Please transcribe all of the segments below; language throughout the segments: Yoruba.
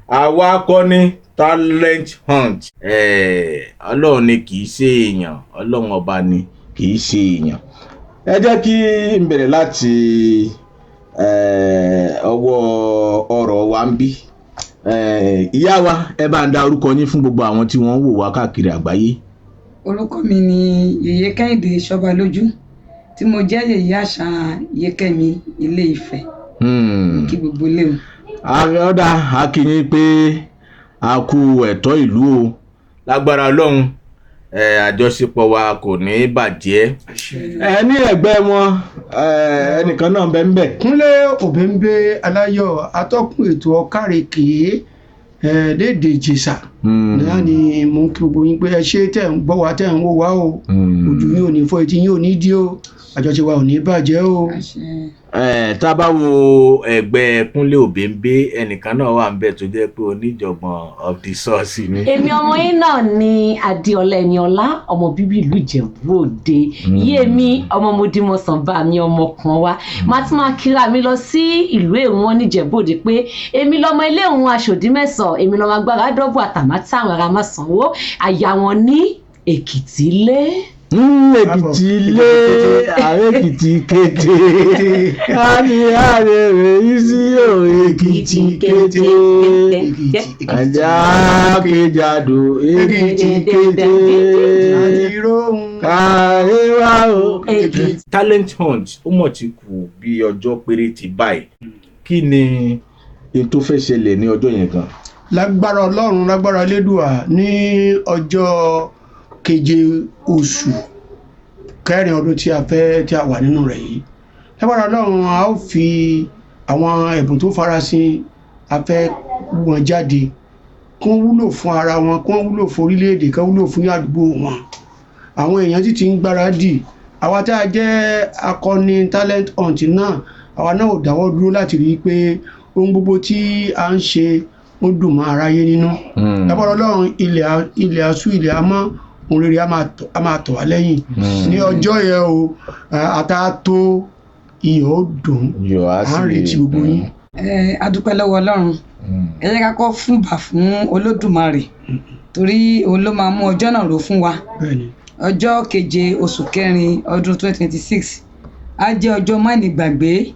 àwa kọ́ ní talent hunt. Ọlọ́run ni kì í ṣe èèyàn, Ọlọ́run ọba ni kì í ṣe èèyàn. Ẹ jẹ́ kí n bẹ̀rẹ̀ láti ọwọ́ ọ̀rọ̀ wa ń bí. Ìyá wa, ẹ bá ń dá orúkọ yín fún gbogbo àwọn tí wọ́n ń wò wá káàkiri àgbáyé. Orúkọ mi ni Yèyé Kẹ́hìndé Ṣọ́balójú tí mo jẹ́ yèyé àṣà Yékẹ́mi Ilé Ifẹ̀. Kí gbogbo lé o. Ọ̀dà akínyìn pé a kú ẹ̀tọ́ ìlú o. Lágbára Ọlọ́run, àjọṣepọ̀ wa kò ní bàjẹ́. Ní ẹ̀gbẹ́ wọn ẹnìkan náà bẹ ń bẹ. Kúnlé Òbẹ́ńbẹ́ Aláyọ̀ atọ́kùn ètò Ọ̀kàrèké lédè Ìjẹ̀ṣà náà ni mo ń kí gbogbo yín pé ẹ ṣé tẹ̀ ń gbọ́ wa tẹ̀ ń wò wá o. Ojú yín ò ní fọ́, etí yín ò ní dí o, àjọṣe wa ò ní bàjẹ́ o. Tá a bá wo ẹgbẹ́ Kúnlé Òbẹ́ńbẹ́, ẹnìkan náà wà ń bẹ tó jẹ́ pé oníjọ̀gbọ̀n of the source ni. Èmi ọmọ yín náà ni Adéọlá Ẹniọlá, ọmọ bíbí ìlú Ìjẹ̀bú Òde. Yémi ọmọ Modimosan bá mi ọmọ kan wá. Má tún máa kíra mi lọ sí ìlú Èwọ̀n ní Ìjẹ̀bú Òde pé èmi lọmọ ilé òun Aṣòdì Mẹ́sàn, èmi lọmọ agbára dọ́bù àtàmátà àwọn ará má sanwó. Àyà wọn ní Èkìtì Ilé. Èkìtì Ilé, Èkìtì Kété, àrẹ rèé sí Èkìtì Kété, ajá kejàdò Èkìtì Kété, kàrẹ wá o. Talent hunt ó mọ̀ tí kù bí ọjọ́ péréte báyìí. Kí ni ètò fẹ́ ṣẹlẹ̀ ní ọjọ́ yẹn gan? Lágbára Ọlọ́run, lágbára Elédùà, ní ọjọ́ keje oṣù kẹrin ọdún tí a wà nínú rẹ̀ yìí, lágbára Ọlọ́run a ó fi àwọn ẹ̀bùn tó farasin a fẹ́ wọn jáde kí wọ́n wúlò fún ara wọn, kí wọ́n wúlò fún orílẹ̀-èdè, kí wọ́n wúlò fún àdúgbò wọn. Àwọn èèyàn sì ti ń gbáradì. Àwa tá a jẹ́ akọni talent hunt náà, àwa náà ò dáwọ́ dúró láti rí i pé ohun gbogbo tí a ń ṣe ó dùn mọ́ aráyé nínú. Lágbára Ọlọ́run, ilẹ̀ asú ilẹ̀ amọ́, ohun rere a máa tọ̀ wá lẹ́yìn. Ní ọjọ́ yẹn o, àtàtó iyọ̀ ó dùn, à ń retí gbogbo yín. A dúpẹ́ lọ́wọ́ Ọlọ́run. Ẹ jẹ́ ká kọ́ fúnbà fún Olódùmarè torí òun ló máa mú ọjọ́ náà ró fún wa. Ọjọ́ keje oṣù kẹrin ọdún 2026 á jẹ́ ọjọ́ mánigbàgbé.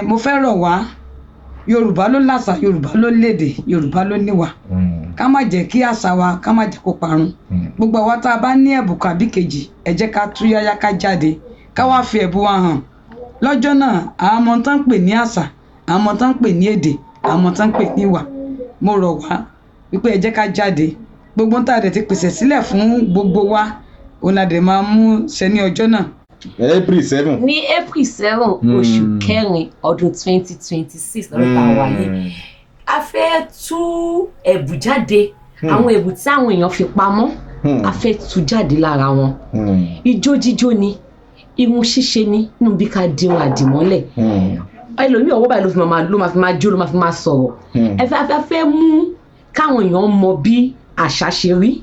Mo fẹ́ rọ̀ wá, Yorùbá ló láṣà, Yorùbá ló lédè, Yorùbá ló níwà. Ká má jẹ́ kí àṣà wa ká má jẹ́ kó parun. Gbogbo àwa tá a bá ní ẹ̀bùn kàbí kejì, ẹ jẹ́ ká túyáyá ká jáde, ká wá fi ẹ̀bùn wa hàn. Lọ́jọ́ náà, àwọn ọmọ tán ń pè ní àṣà, àwọn ọmọ tán ń pè ní èdè, àwọn ọmọ tán ń pè ní ìwà. Mo rọ̀ wá wípé ẹ jẹ́ ká jáde. Gbogbo tá a dẹ̀ ti pèsè sílẹ̀ fún gbogbo wa, òun la dẹ̀ máa mú ṣẹ ní ọjọ́ náà. April 7. Ní April 7 oṣù kẹrin ọdún 2026 lọ́dún tá a wà yìí, a fẹ́ tú ẹ̀bùn jáde. Àwọn ẹ̀bùn tí àwọn èèyàn fi pamọ́, a fẹ́ tú jáde lára wọn. Ijó jíjó ni, irun ṣíṣe ni, nínú bí ká dirun àdìmọ́lẹ̀. Ẹlòmíì ọwọ́ báyìí ló máa fi máa jó, ló máa fi máa sọ̀rọ̀. Ẹ fẹ́ mú káwọn èèyàn mọ bí àṣà ṣe rí.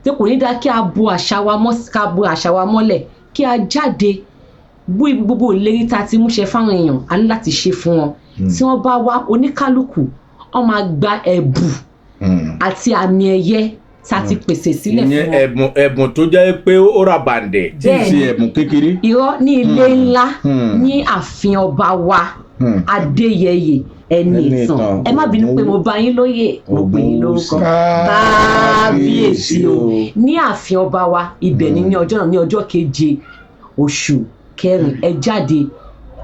Tí kò ní dá kí a bo àṣà wa mọ́lẹ̀, kí a jáde gbogbo ìlérí tá a ti múṣẹ fáwọn èèyàn, a ní láti ṣe fún wọn. Tí wọ́n bá wá, oníkálukú wọ́n máa gba ẹ̀bùn àti àmì ẹ̀yẹ tá a ti pèsè sílẹ̀ fún wọn. Ẹ̀bùn tó jẹ́ pé ó rà bàǹdẹ̀ tí ì ṣe ẹ̀bùn kékeré. Irọ́, ní ilé ńlá ní ààfin ọba wa Adéyẹyè Ẹniìtàn. Ẹ má bínú pé mo bá yín lóyè, mo pè yín lórúkọ. Kábíyèsí o. Ní ààfin ọba wa, ibẹ̀ ni ní ọjọ́ náà, ní ọjọ́ keje oṣù kẹrin, ẹ jáde.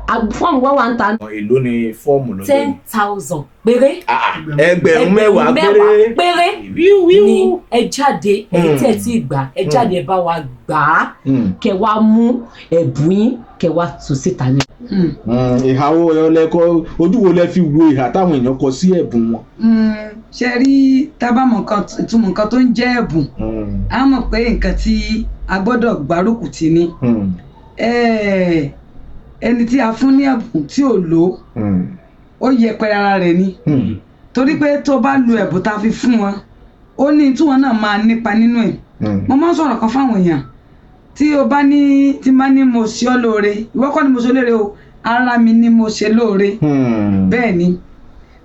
Fọ́ọ̀mù wá ń ta. Èló ni fọ́ọ̀mù lọ́jọ́? 10,000 péré. Ẹgbẹ̀rún mẹ́wàá péré ni ẹ jáde. Ẹ̀yin tẹ́ ti gbà, ẹ jáde, ẹ bá wa gbà á. Kẹ wá mú ẹ̀bùn yín, kẹ wá tú síta ní. Ìhà wo lẹ kọ, ojú wo lẹ fi wo ìhà táwọn èèyàn kọ sí ẹ̀bùn wọn? Ṣe rí, tá bá mọ̀ ìtumọ̀ nǹkan tó ń jẹ́ ẹ̀bùn, a mọ̀ pé nǹkan tí a gbọ́dọ̀ gbárùkù tì ni. Ẹni tí a fún ní ẹ̀bùn tí ò lò ó yẹpẹrẹ ara rẹ̀ ni. Torí pé tó bá lo ẹ̀bùn tá a fi fún wọn, ó ní tí wọn náà máa nípa nínú ẹ̀. Mo máa ń sọ̀rọ̀ kan fáwọn èèyàn, tí bá ní mo ṣe ọ́ lóore, ìwọ kọ́ ni mo ṣe lóore o, ara mi ni mo ṣe lóore. Bẹ́ẹ̀ ni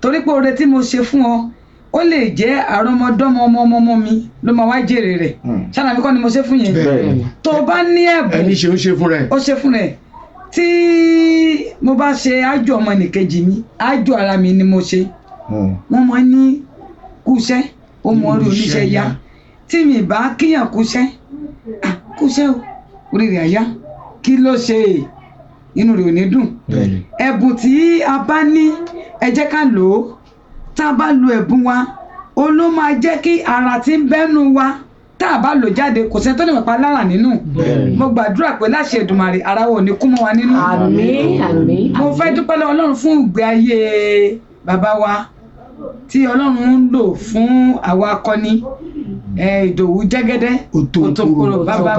torí pé oore tí mo ṣe fún ọ ó lè jẹ́ àrọ́mọdọ́mọ ọmọ mi ló máa wá jèrè rẹ̀ ṣáná mi kọ́ ni mo ṣe fún yẹn tó o bá ní ẹ̀bùn ẹni ṣe ó ṣe fún rẹ̀ ó ṣe fún rẹ̀ tí mo bá ṣe àjò ọmọ nìkejì mi àjò ara mi ni mo ṣe wọ́n mọ̀ ní kúṣẹ́ ó mọ orí oníṣẹ́ yá tí mi bá kíyàn kúṣẹ́ kúṣẹ́ o orí rẹ̀ àyá kí ló ṣe inú rẹ̀ ò ní dùn ẹ̀bùn tí a bá ní ẹ jẹ́ ká lò ó tá a bá lo ẹ̀bùn wa ó ló máa jẹ́ kí ara tí ń bẹ́nu wa tá a bá lò jáde kò sẹ́ni tó lè mọ̀ pa lára nínú mo gbàdúrà pé láṣẹ Èdùmàrè ara wo ò ní kú mọ́ wa nínú àmín àmín. mo fẹ́ dúpẹ́ lọ́wọ́ Ọlọ́run fún ìgbé ayé bàbá wa tí Ọlọ́run ń lò fún àwa akọni Ìdòwú Jẹ́gẹ́dẹ́ Òtòkòrò bàbá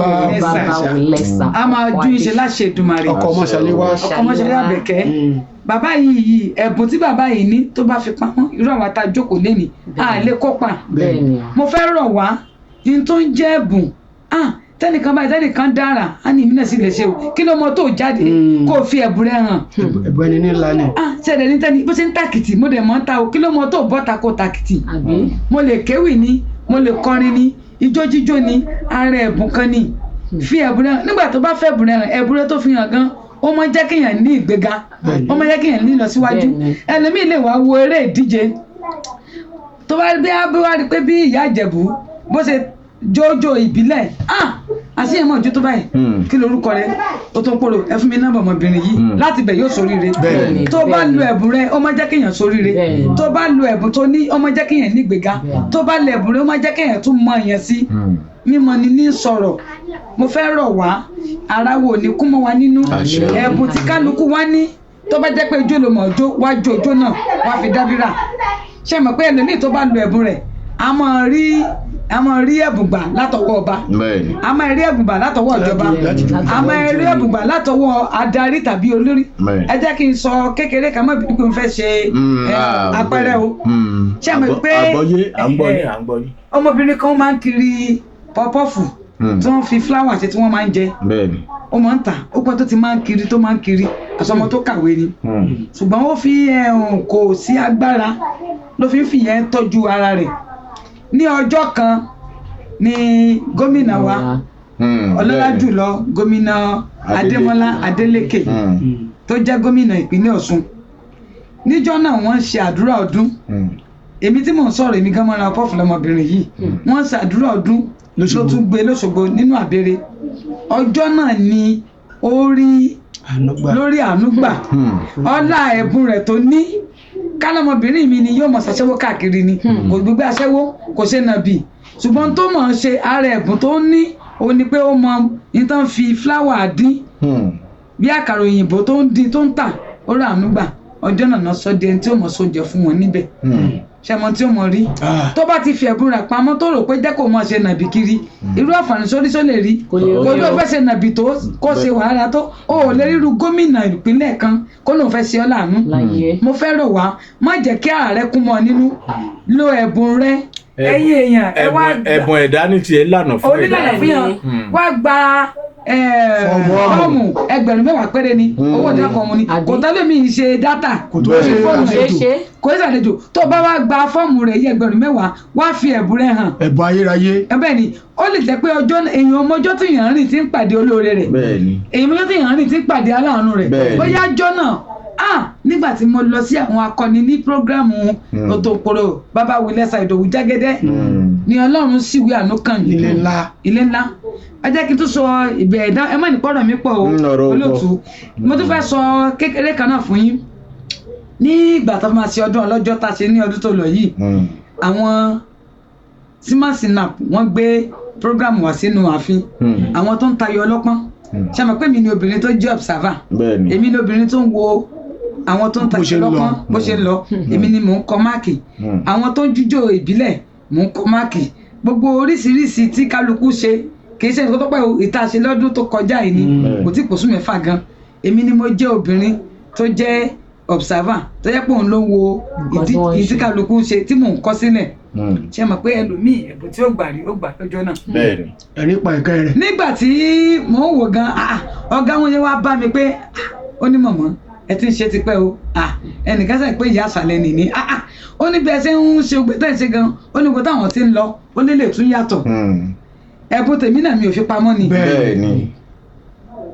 Òlẹ́sà a máa ju iṣẹ́ láṣẹ Èdùmàrè ọkọ ọmọṣàléwá Àbẹ̀kẹ́ bàbá yìí ẹ̀bùn tí bàbá yìí ní tó bá fi pamọ́ irú àwọn tá a jókòó lénìí a lè kópa mo fẹ́ rọ̀ wá ní tó ń jẹ́ ẹ̀bùn tẹ́nìkan báyìí tẹ́nìkan dára á ní ìmínà sí lè ṣe o kí ló mọ tó jáde kó o fi ẹ̀bùn rẹ hàn. ẹ̀bùn ẹni ní ńlá ni. ṣẹlẹ̀ ní tẹ́ni bó ṣe ń tàkìtì mo dẹ̀ mọ́ ń ta o kí ló mọ tó bọ́ta kó tàkìtì. mo lè kéwì ni mo lè kọrin ni ijó jíjó ni ara ẹ̀bùn kan ni fi ẹ̀bùn rẹ hàn nígbà tó bá fẹ́ ẹ̀bùn rẹ hàn ẹ̀bùn rẹ tó fi hàn gan ó máa jẹ́ kéèyàn ní ìgbéga ó máa jẹ́ kéèyàn ní ìlọsíwájú ẹlòmíì lè wá wo eré ìdíje tó bá rí pé bí ìyá Ìjẹ̀bú bó ṣe jójó ìbílẹ̀ àti ẹ̀mọ́ ìjó tó báyìí kí lorúkọ rẹ ó tó ń pòrò ẹ fún mi nọ́mbà ọmọbìnrin yìí láti bẹ̀ yóò ṣoríire tó bá lo ẹ̀bùn rẹ ó máa jẹ́ kéèyàn ṣoríire tó bá lo ẹ̀bùn tó ní ó máa jẹ́ kéèyàn ní ìgbéga tó bá lo ẹ̀bùn rẹ ó máa jẹ́ kéèyàn tún mọ èèyàn sí mímọ̀ ni ní sọ̀rọ̀ mo fẹ́ rọ̀ wá ara wo ní kú mọ́ wa nínú ẹ̀bùn tí kálukú wá ní tó bá jẹ́ pé ijó ló mọ̀ ọjọ́ wá jó ijó náà wá fi dábìrà ṣe mọ̀ pé ẹlòmíì tó bá lo ẹ̀bùn rẹ̀ a máa rí ẹ̀bùn gbà látọwọ́ ọba a máa rí ẹ̀bùn gbà látọwọ́ ìjọba a máa rí ẹ̀bùn gbà látọwọ́ adarí tàbí olórí ẹ jẹ́ kí n sọ kékeré kan mọ́ bí pé n fẹ́ ṣe àpẹẹrẹ o ṣe mọ̀ pé ọmọbìnrin kan máa ń kiri pọpọ́fù tí wọ́n fi fúláwà ṣe tí wọ́n máa ń jẹ ó máa ń tà ó pẹ́ tó ti máa ń kiri àsọmọ tó kàwé ni ṣùgbọ́n ó fi kò sí agbára ló fi ń fìyẹn tọ́jú ara rẹ̀ ní ọjọ́ kan ní gómìnà wa ọlọ́lá jùlọ gómìnà Adémọ́lá Adélékè tó jẹ́ gómìnà ìpínlẹ̀ Ọ̀ṣun níjọ́ náà wọ́n ṣe àdúrà ọdún èmi tí mò ń sọ̀rọ̀ èmi gan mọ́ra pọ́ọ̀fù lọmọbìnrin yìí wọ́n ṣe àdúrà ọdún ló tún gbé lóṣogbo nínú àbẹ̀rẹ̀ ọjọ́ náà ni ó rí lórí àánúgbà ọlá ẹ̀bùn rẹ̀ tó ní kálọ́mọbìnrin mi ni yóò mọ̀ ṣàṣẹ́wó káàkiri ni kò gbégbé aṣẹ́wó kò ṣe nàbì ṣùgbọ́n tó mọ̀ ṣe ara ẹ̀bùn tó ní òun ni pé ó mọ nítorí fi fúláwà dín bí àkàrà òyìnbó tó ń dín tó ń tà ó rà àánúgbà ọjọ́ náà sọ di ẹni tí ó mọ̀ sóúnjẹ fún wọn níbẹ̀ ṣẹmọ tí ó mọ rí tó bá ti fi ẹ̀bùn rẹ̀ pamọ́ tó rò pé jẹ́ kó mọ̀ ṣe nàbì kiri irú àǹfààní sóríṣó lè rí kò ló fẹ́ ṣe nàbì tó kó ṣe wàhálà tó ó lè ríru gómìnà ìpínlẹ̀ kan kó lóun fẹ́ ṣe ọ́ láàánú mo fẹ́ rọ̀ wá má jẹ́ kí ààrẹ kú mọ́ nínú lo ẹ̀bùn rẹ̀ ẹ̀yin èèyàn ẹ wá ẹ̀bùn ẹ̀dá ní tiẹ̀ lànà fún ẹ̀dá onílànà fún yàn wá gba fọ́ọ̀mù 10,000 péré ni owó ìdá kan mu ni kò tó lè mi ṣe dátà kò tó ṣe àlejò kò ṣe àlejò tó bá wá gba fọ́ọ̀mù rẹ̀ yẹ 10,000 wá fi ẹ̀bùn rẹ̀ hàn. ẹ̀bùn ayérayé. bẹ́ẹ̀ ni ó lè jẹ́ pé èèyàn ọmọjọ́ tí èèyàn rìn ti ń pàdé olóore rẹ̀ èèyàn ọmọjọ́ tí èèyàn rìn ti ń pàdé aláàánú rẹ̀ bóyá jọ́ náà nígbà tí mo lọ sí àwọn akọni ní prógrámù Òtòkòrò bàbá Òlẹ́sà Ìdòwú Jẹ́gẹ́dẹ́ ni Ọlọ́run síwé àánú kan ilé ńlá ẹ jẹ́ kí n tún sọ ìbẹ̀ ẹ̀dá ẹ má ní pọ̀rọ̀ mi pọ̀ o olóòtú mo tún fẹ́ sọ kékeré kan náà fún yín ní ìgbà tó máa ṣe ọdún ọlọ́jọ́ tá a ṣe ní ọdún tó lọ yìí àwọn simasinap wọ́n gbé prógrámù wá sínú ààfin àwọn tó ń tayọ ọlọ́pọ́n ṣe mọ̀ pé mi ni obìnrin tó jẹ́ observer èmi ni obìnrin tó ń wo àwọn tó ń tayọ ọlọ́pọ́n bó ṣe ń lọ èmi ni mò ń kọ máàkì àwọn tó ń jíjó ìbílẹ̀ mò ń kọ máàkì gbogbo oríṣiríṣi tí kálukú ṣe kì í ṣe nǹkan tó pẹ́ ìta ṣe lọ́dún tó kọjá yìí ni kò tí pòsùn mẹ́fà gan èmi ni mo jẹ́ obìnrin tó jẹ́ observer tó jẹ́ pé òun ló ń wo ìdí kálukú ṣe tí mò ń kọ sílẹ̀ ṣe mọ̀ pé ẹlòmíì ẹ̀bùn tí ó gbà rí ó gbà lọ́jọ́ náà. ẹ̀rí pa ẹ̀ka rẹ̀. nígbà tí mò ń wò gan ọ̀gá wọn yẹn wá bá mi pé ó ní mọ̀mọ́ ẹ ti ń ṣe tipẹ́ o ẹnìkan sọ pé ìyá àṣàlẹ̀ nìní ó ní bí ẹ ṣe ń ṣe ogbé tẹ̀ ṣe gan ó ní kó táwọn ti ń lọ ó lè lè tún yàtọ̀ ẹ̀bùn tèmi náà mi ò fi pamọ́ ni bẹ́ẹ̀ ni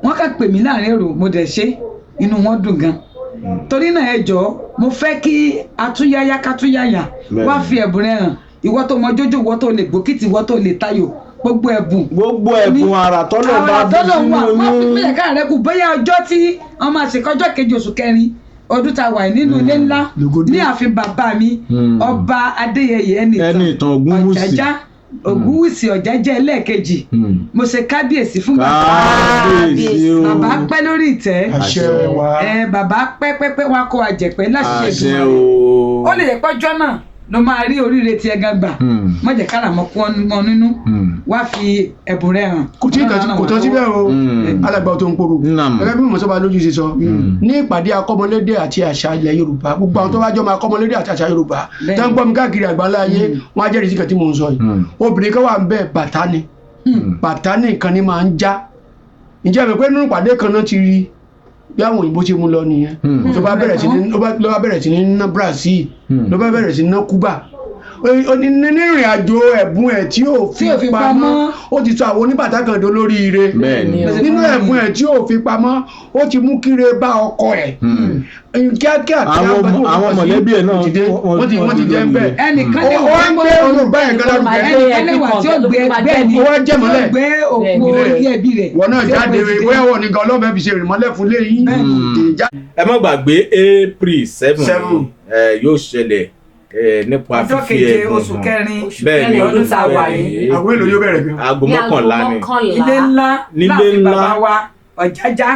wọ́n kà pè mí láàrin èrò mo dẹ̀ ṣe inú wọn dùn gan torí náà ẹ jọ̀ọ́ mo fẹ́ kí atúnyáyá kátúnyáyá wá fi ẹ̀bùn rẹ hàn ìwọ tó mọ jójó ìwọ tó lè gbòkìtì ìwọ tó lè tayò gbogbo ẹ̀bùn ara tọ́lọ̀ bá bí sínú wà má fi oyún mílẹ̀ káà rẹ kù bóyá ọjọ́ tí wọ́n máa ṣe kọjọ́ kejì oṣù kẹrin ọdún tá a wà nínú ilé ńlá ní ààfin bàbá mi ọba Adéyẹyè Ẹnìtàn Ọ̀jájá Ògúnwùsì Ọ̀jájá ẹlẹ́ẹ̀kejì mo ṣe kábíyèsí fún bàbá pẹ́ lórí ìtẹ́ bàbá pẹ́ wá kó àjẹpẹ́ láṣìṣe ìdúró ó lè yẹ pọ́jọ́ náà ló máa rí oríire tí ẹ gan gbà má jẹ́ kára mọ́ mọ́ nínú wá fi ẹ̀bùn rẹ̀ hàn. kò tán síbẹ̀ o alàgbà tó ń poro gẹ́gẹ́ bí mọ̀sọ́ba lójú ṣe sọ ní ìpàdé akọ́mọlédè àti àṣà ilẹ̀ Yorùbá gbogbo àwọn tó bá jọ máa akọ́mọlédè àti àṣà Yorùbá tó ń gbọ́ mi káàkiri àgbáńlá ayé wọ́n á jẹ́rìí sí kan tí mò ń sọ yìí obìnrin kan wà ń bẹ bàtà nìkan ni máa ń já ǹjẹ́ mi pé nínú ìpàdé kan náà ti rí bí àwọn òyìnbó ṣe mú lọ nìyẹn ló bá bẹ̀rẹ̀ sí ní ná Brazil ló bá bẹ̀rẹ̀ sí ní ná Cuba nínú ìrìn àjò ẹ̀bùn ẹ̀ tí ò fi pamọ́ ó ti sọ àwọn oníbàtà kan dó lórí ire nínú ẹ̀bùn ẹ̀ tí ò fi pamọ́ ó ti mú kíre bá ọkọ ẹ̀ kíákíá àwọn mọ̀lẹ́bí ẹ̀ náà wọ́n ti jẹ́ ń bẹ̀ ẹnìkan lè wọ́n ń gbé olùgbà ẹ̀ gan lárugẹ ẹnìkan lè wà tí ó gbé bẹ́ẹ̀ ni wọ́n jẹ́ mọ́lẹ̀ gbé òkú orí ẹbí rẹ̀ wọ́n náà jáde bóyá wọ́n ní gan ọlọ́mọ fi ṣe ìrìnmọ́lẹ̀ fún léyìn ẹ má gbàgbé April 7 yóò ṣẹlẹ̀ nípa ọjọ́ fífi keje ẹ̀bùn oṣù kẹrin bẹ́ẹ̀ ni ọdún tá a wà yìí àwọn èlò yóò bẹ̀rẹ̀ gan aago mọ́kànlá ni ilé ńlá láàfin bàbá wa Ọ̀jájá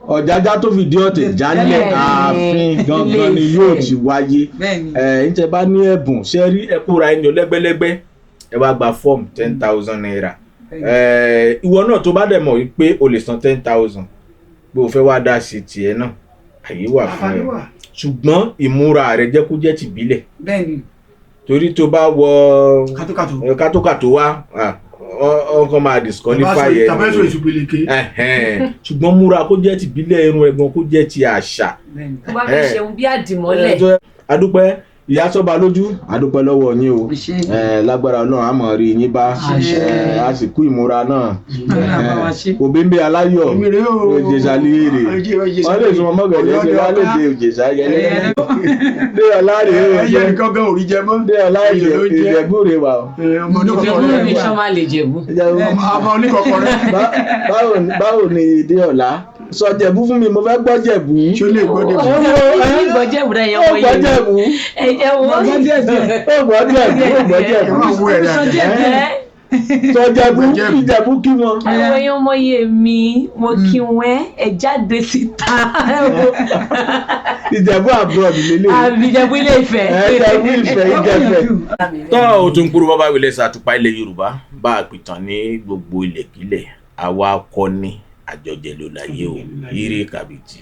Ọ̀jájá tó fìdí ọ̀tẹ̀ jálẹ̀ ààfin gangan ni yóò ti wáyé ń tẹ́ bá ní ẹ̀bùn ṣe rí ẹ̀kúra ẹni lẹ́gbẹ́lẹ́gbẹ́ ẹ wá gba fọ́ọ̀mù 10,000 naira ìwọ náà tó bá dẹ̀ mọ̀ pé o lè san 10,000 pé o fẹ́ wá dá sí tiẹ̀ náà àyè wà fún ẹ ṣùgbọ́n ìmúra rẹ jẹ́ kó jẹ́ tìbílẹ̀ torí tó bá wọ kátókàtó wá ọkọ máa disqualify ẹ ṣùgbọ́n múra kó jẹ́ tìbílẹ̀ irun ẹ̀gbọ́n kó jẹ́ ti àṣà tó bá fẹ́ ṣeun bí àdìmọ́lẹ̀. adúpẹ́ ìyá sọ́ba lójú adúpẹ́ lọ́wọ́ yín o lágbára Ọlọ́run àmọ́ rí yín bá àsìkò ìmúra náà òbíńbé aláyọ̀ òjèṣà léèrè wọ́n lè sọ mọ́gàdé ṣe wá lè dé òjèṣà yẹlẹ́ dé ọ̀láre ẹyẹ nìkan gan òrí jẹ mọ́ dé ọ̀láre ìjẹ̀bú rè wà o. ìjẹ̀bú mi sọ máa lè jẹ̀bú. ọmọ oníkọ̀ọ̀kọ̀ rẹ. báwo ni ìdí ọ̀la sọ jẹ̀bú fún mi mo fẹ́ gbọ́ jẹ̀bú. ṣó lè gbọ́ jẹ̀bú. ó gbọ́ jẹ̀bú rẹ̀ yẹn wọ́n yé mi. ẹ̀jẹ̀ wo. ó gbọ́ jẹ̀bú. Sọjàbú ìjẹ̀bú kí wọn. àwọn èèyàn ọmọ yé mi mo kí wọn ẹ jáde síta. Ìjẹ̀bú abroad lélẹ̀. àbí Ìjẹ̀bú Ilé Ifẹ̀. Ìjẹ̀bú Ifẹ̀ Ìjẹ̀fẹ̀. tọ́ o tún kúrò bàbá ìwé lẹ́sà àtùpà ilẹ̀ Yorùbá bá a pìtàn ní gbogbo ilẹ̀kílẹ̀ àwa akọni àjọjẹ ló láyé o ire kàbìtì.